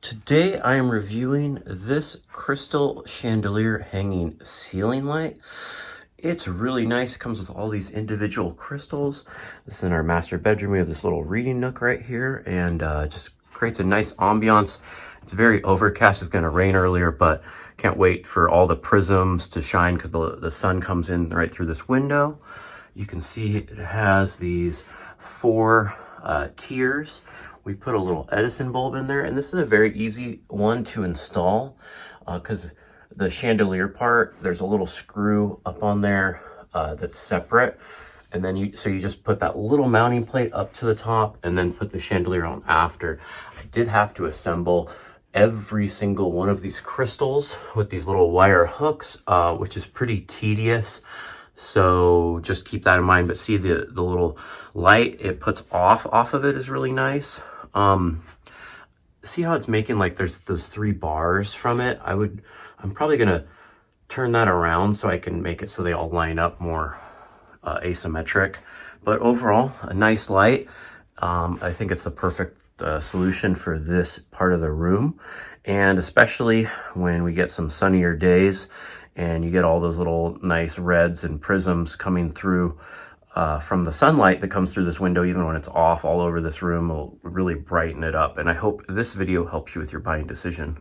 Today I am reviewing this crystal chandelier hanging ceiling light. It's really nice. It comes with all these individual crystals. This is in our master bedroom. We have this little reading nook right here, and just creates a nice ambiance. It's very overcast. It's going to rain earlier, but can't wait for all the prisms to shine because the sun comes in right through this window. You can see it has these four tiers. We put a little Edison bulb in there, and this is a very easy one to install because the chandelier part, there's a little screw up on there that's separate, and then you just put that little mounting plate up to the top and then put the chandelier on after. I did have to assemble every single one of these crystals with these little wire hooks, which is pretty tedious. So just keep that in mind. But see the little light it puts off of it is really nice. See how it's making like there's those three bars from it? I'm probably gonna turn that around so I can make it so they all line up more asymmetric. But overall, a nice light. I think it's the perfect solution for this part of the room, and especially when we get some sunnier days and you get all those little nice reds and prisms coming through from the sunlight that comes through this window. Even when it's off all over this room, will really brighten it up. And I hope this video helps you with your buying decision.